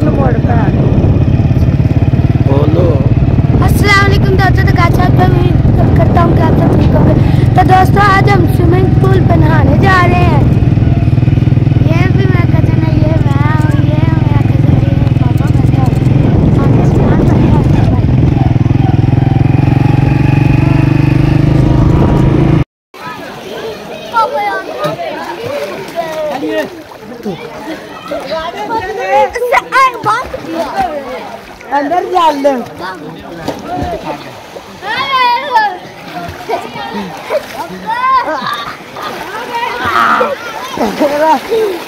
उधर मोड़ पे आ गए। बोलो। अस्सलाम वालेकुम दोस्तों, तो कैसे आप उम्मीद करता हूँ कि आप सब ठीक होंगे। तो दोस्तों आज हम स्विमिंग पूल पे नहाने जा रहे हैं। ये भी मेरा कज़न है, ये मैं हूँ, ये मेरा कज़न है, ये पापा बैठा अंदर डाल दो।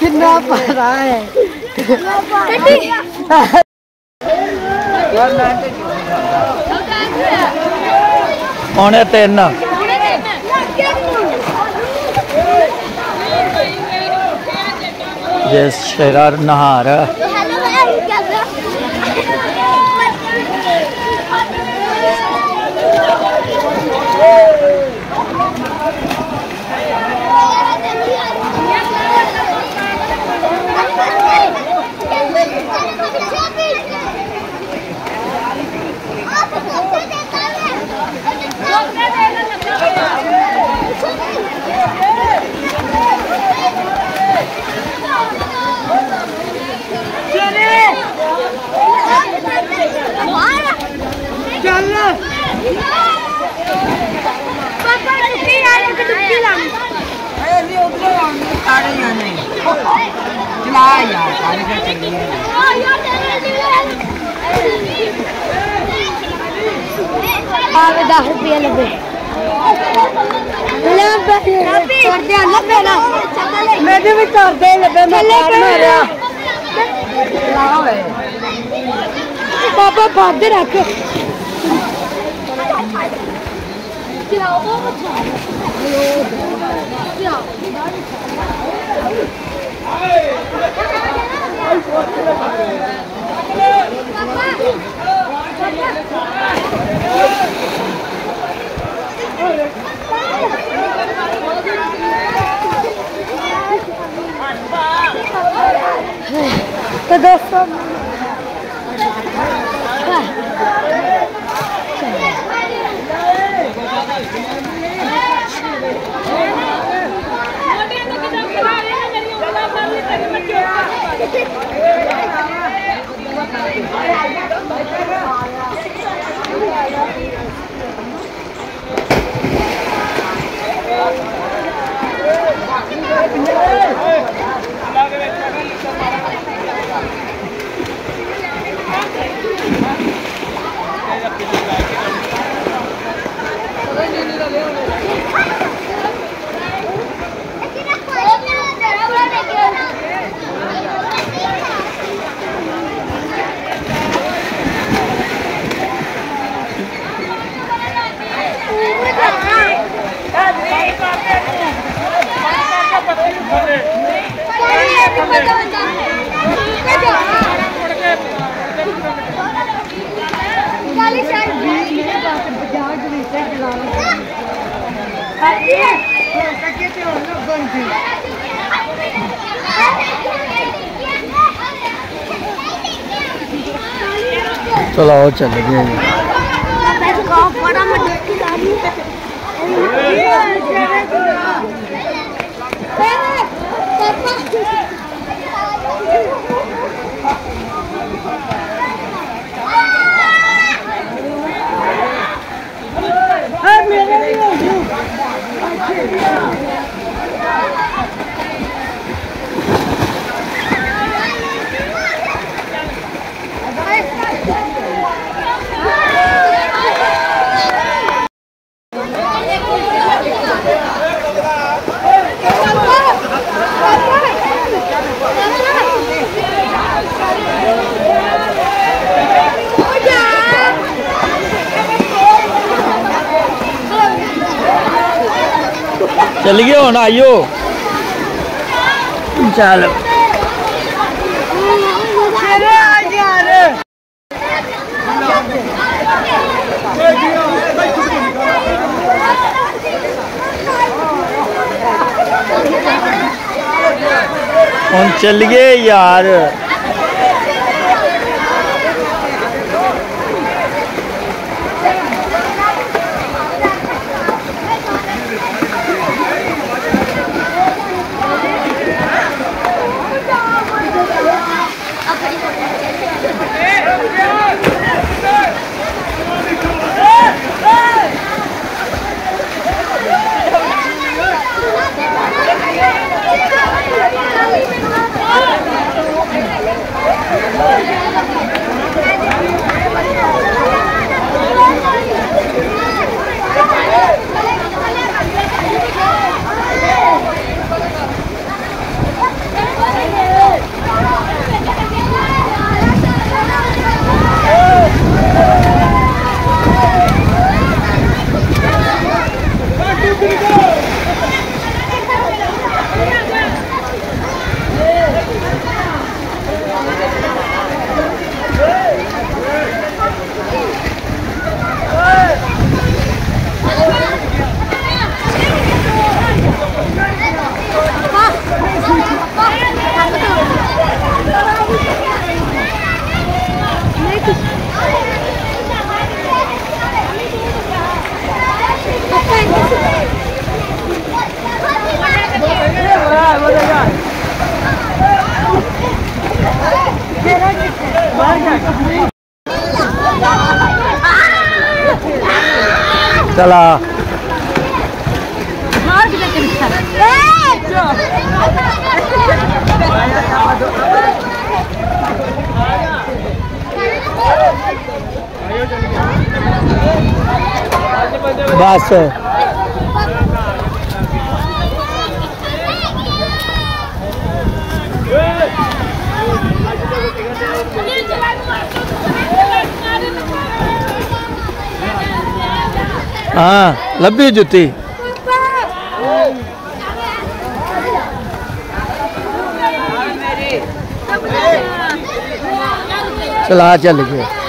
कितना पड़ा है। पौने 3 ये शेरा नहा रहा है। ₹10 लगे। मैंने भी कर दे लगे, मैं पापा भाग दे रख। तो दोस्तों चलो आओ चल गए। चलिए होना आइयो चलो। हम चलिए यार। चला बस हाँ लब्भी जुत्ती चला चल गए।